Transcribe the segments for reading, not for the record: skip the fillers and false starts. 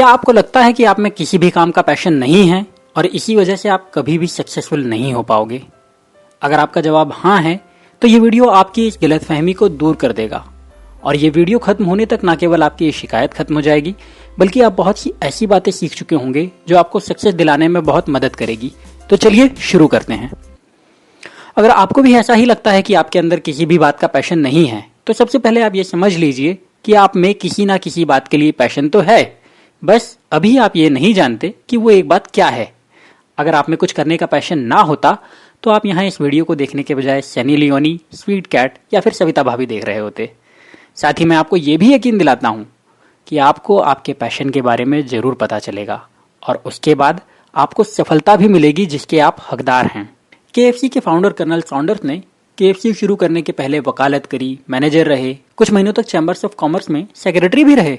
क्या आपको लगता है कि आप में किसी भी काम का पैशन नहीं है और इसी वजह से आप कभी भी सक्सेसफुल नहीं हो पाओगे? अगर आपका जवाब हाँ है तो ये वीडियो आपकी इस गलतफहमी को दूर कर देगा और ये वीडियो खत्म होने तक न केवल आपकी ये शिकायत खत्म हो जाएगी बल्कि आप बहुत सी ऐसी बातें सीख चुके होंगे जो आपको सक्सेस दिलाने में बहुत मदद करेगी। तो चलिए शुरू करते हैं। अगर आपको भी ऐसा ही लगता है कि आपके अंदर किसी भी बात का पैशन नहीं है तो सबसे पहले आप ये समझ लीजिए कि आप में किसी ना किसी बात के लिए पैशन तो है, बस अभी आप ये नहीं जानते कि वो एक बात क्या है। अगर आप में कुछ करने का पैशन ना होता तो आप यहाँ इस वीडियो को देखने के बजाय सनी लियोनी, स्वीट कैट या फिर सविता भाभी देख रहे होते। साथ ही मैं आपको ये भी यकीन दिलाता हूँ कि आपको आपके पैशन के बारे में जरूर पता चलेगा और उसके बाद आपको सफलता भी मिलेगी जिसके आप हकदार हैं। केएफसी के फाउंडर कर्नल सॉन्डर्स ने केएफसी शुरू करने के पहले वकालत करी, मैनेजर रहे, कुछ महीनों तक चैम्बर्स ऑफ कॉमर्स में सेक्रेटरी भी रहे,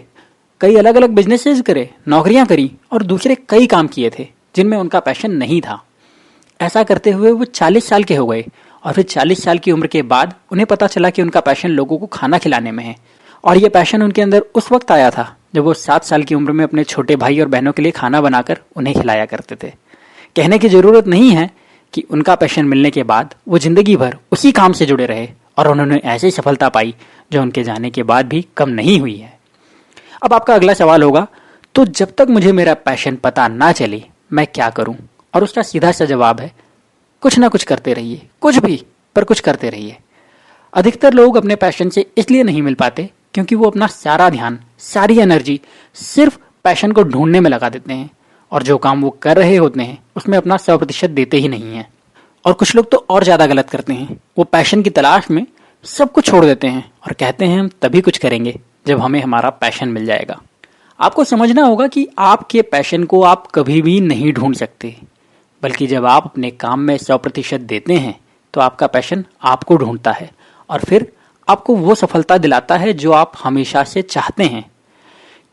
कई अलग अलग बिजनेसेस करे, नौकरियां करी और दूसरे कई काम किए थे जिनमें उनका पैशन नहीं था। ऐसा करते हुए वो 40 साल के हो गए और फिर 40 साल की उम्र के बाद उन्हें पता चला कि उनका पैशन लोगों को खाना खिलाने में है। और ये पैशन उनके अंदर उस वक्त आया था जब वो 7 साल की उम्र में अपने छोटे भाई और बहनों के लिए खाना बनाकर उन्हें खिलाया करते थे। कहने की जरूरत नहीं है कि उनका पैशन मिलने के बाद वो जिंदगी भर उसी काम से जुड़े रहे और उन्होंने ऐसी सफलता पाई जो उनके जाने के बाद भी कम नहीं हुई है। अब आपका अगला सवाल होगा, तो जब तक मुझे मेरा पैशन पता ना चले मैं क्या करूं? और उसका सीधा सा जवाब है, कुछ ना कुछ करते रहिए, कुछ भी पर कुछ करते रहिए। अधिकतर लोग अपने पैशन से इसलिए नहीं मिल पाते क्योंकि वो अपना सारा ध्यान, सारी एनर्जी सिर्फ पैशन को ढूंढने में लगा देते हैं और जो काम वो कर रहे होते हैं उसमें अपना 100% देते ही नहीं है। और कुछ लोग तो और ज्यादा गलत करते हैं, वो पैशन की तलाश में सब कुछ छोड़ देते हैं और कहते हैं हम तभी कुछ करेंगे जब हमें हमारा पैशन मिल जाएगा। आपको समझना होगा कि आपके पैशन को आप कभी भी नहीं ढूंढ सकते, बल्कि जब आप अपने काम में 100% देते हैं तो आपका पैशन आपको ढूंढता है और फिर आपको वो सफलता दिलाता है जो आप हमेशा से चाहते हैं।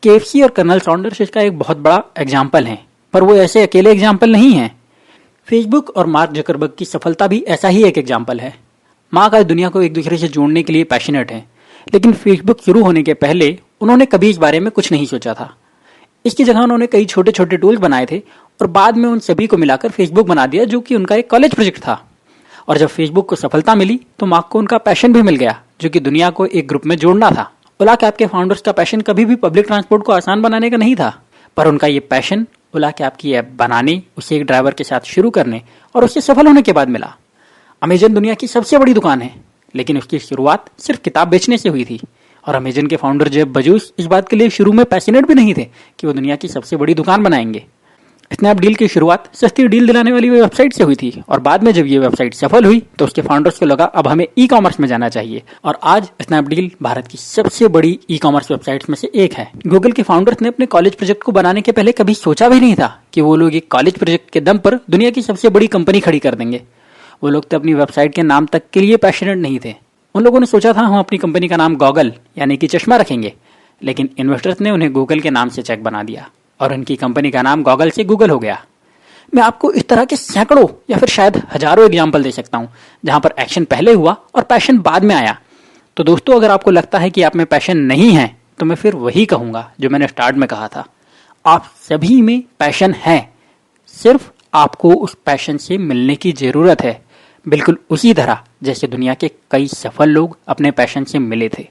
केएफसी और कर्नल सॉन्डर्स इसका एक बहुत बड़ा एग्जाम्पल है, पर वो ऐसे अकेले एग्जाम्पल नहीं है। फेसबुक और मार्क जकरबर्ग की सफलता भी ऐसा ही एक एग्जाम्पल है। मार्क आज दुनिया को एक दूसरे से जोड़ने के लिए पैशनेट है, लेकिन फेसबुक शुरू होने के पहले उन्होंने कभी इस बारे में कुछ नहीं सोचा था। इसकी जगह उन्होंने कई छोटे छोटे टूल्स बनाए थे और बाद में उन सभी को मिलाकर फेसबुक बना दिया, जो कि उनका एक कॉलेज प्रोजेक्ट था। और जब फेसबुक को सफलता मिली तो मार्क को उनका पैशन भी मिल गया, जो कि दुनिया को एक ग्रुप में जोड़ना था। ओला कैब के फाउंडर्स का पैशन कभी भी पब्लिक ट्रांसपोर्ट को आसान बनाने का नहीं था, पर उनका ये पैशन ओला कैब की ऐप बनाने, उसे एक ड्राइवर के साथ शुरू करने और उससे सफल होने के बाद मिला। अमेजन दुनिया की सबसे बड़ी दुकान है, लेकिन उसकी शुरुआत सिर्फ किताब बेचने से हुई थी और अमेजन के फाउंडर जेफ बेजोस इस बात के लिए शुरू में पैशनेट भी नहीं थे कि वो दुनिया की सबसे बड़ी दुकान बनाएंगे। स्नैपडील की शुरुआत सस्ती डील दिलाने वाली वेबसाइट से हुई थी और बाद में जब ये वेबसाइट सफल हुई तो उसके फाउंडर्स को लगा अब हमें ई कॉमर्स में जाना चाहिए और आज स्नैपडील भारत की सबसे बड़ी ई कॉमर्स वेबसाइट्स में से एक है। गूगल के फाउंडर्स ने अपने कॉलेज प्रोजेक्ट को बनाने के पहले कभी सोचा भी नहीं था कि वो लोग एक कॉलेज प्रोजेक्ट के दम पर दुनिया की सबसे बड़ी कंपनी खड़ी कर देंगे। वो लोग तो अपनी वेबसाइट के नाम तक के लिए पैशनेट नहीं थे। उन लोगों ने सोचा था हम अपनी कंपनी का नाम गॉगल यानी कि चश्मा रखेंगे, लेकिन इन्वेस्टर्स ने उन्हें गूगल के नाम से चेक बना दिया और उनकी कंपनी का नाम गॉगल से गूगल हो गया। मैं आपको इस तरह के सैकड़ों या फिर शायद हजारों एग्जाम्पल दे सकता हूं जहां पर एक्शन पहले हुआ और पैशन बाद में आया। तो दोस्तों, अगर आपको लगता है कि आप में पैशन नहीं है तो मैं फिर वही कहूंगा जो मैंने स्टार्ट में कहा था, आप सभी में पैशन है, सिर्फ आपको उस पैशन से मिलने की जरूरत है, बिल्कुल उसी तरह जैसे दुनिया के कई सफल लोग अपने पैशन से मिले थे।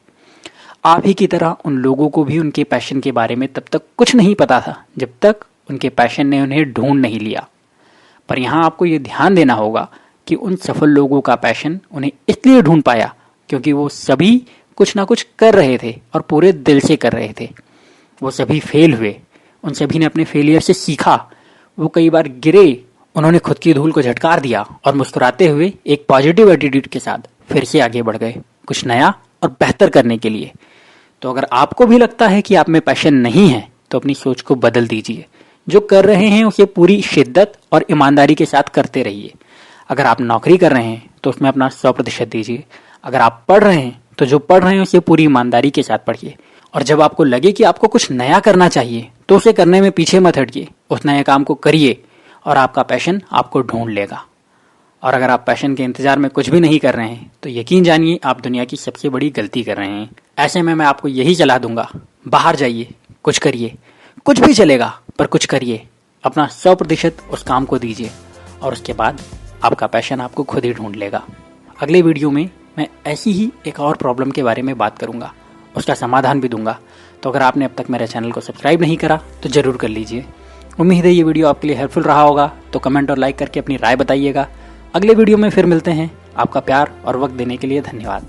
आप ही की तरह उन लोगों को भी उनके पैशन के बारे में तब तक कुछ नहीं पता था जब तक उनके पैशन ने उन्हें ढूंढ नहीं लिया। पर यहाँ आपको ये ध्यान देना होगा कि उन सफल लोगों का पैशन उन्हें इसलिए ढूंढ पाया क्योंकि वो सभी कुछ ना कुछ कर रहे थे और पूरे दिल से कर रहे थे। वो सभी फेल हुए, उन सभी ने अपने फेलियर से सीखा, वो कई बार गिरे, उन्होंने खुद की धूल को झटकार दिया और मुस्कुराते हुए एक पॉजिटिव एटीट्यूड के साथ फिर से आगे बढ़ गए कुछ नया और बेहतर करने के लिए। तो अगर आपको भी लगता है कि आप में पैशन नहीं है तो अपनी सोच को बदल दीजिए। जो कर रहे हैं उसे पूरी शिद्दत और ईमानदारी के साथ करते रहिए। अगर आप नौकरी कर रहे हैं तो उसमें अपना 100% दीजिए। अगर आप पढ़ रहे हैं तो जो पढ़ रहे हैं उसे पूरी ईमानदारी के साथ पढ़िए। और जब आपको लगे कि आपको कुछ नया करना चाहिए तो उसे करने में पीछे मत हटिए, उस नए काम को करिए और आपका पैशन आपको ढूंढ लेगा। और अगर आप पैशन के इंतजार में कुछ भी नहीं कर रहे हैं तो यकीन जानिए आप दुनिया की सबसे बड़ी गलती कर रहे हैं। ऐसे में मैं आपको यही सलाह दूंगा, बाहर जाइए, कुछ करिए, कुछ भी चलेगा, पर कुछ करिए, अपना 100% उस काम को दीजिए और उसके बाद आपका पैशन आपको खुद ही ढूंढ लेगा। अगले वीडियो में मैं ऐसी ही एक और प्रॉब्लम के बारे में बात करूंगा, उसका समाधान भी दूंगा। तो अगर आपने अब तक मेरे चैनल को सब्सक्राइब नहीं करा तो जरूर कर लीजिए। उम्मीद है ये वीडियो आपके लिए हेल्पफुल रहा होगा, तो कमेंट और लाइक करके अपनी राय बताइएगा। अगले वीडियो में फिर मिलते हैं। आपका प्यार और वक्त देने के लिए धन्यवाद।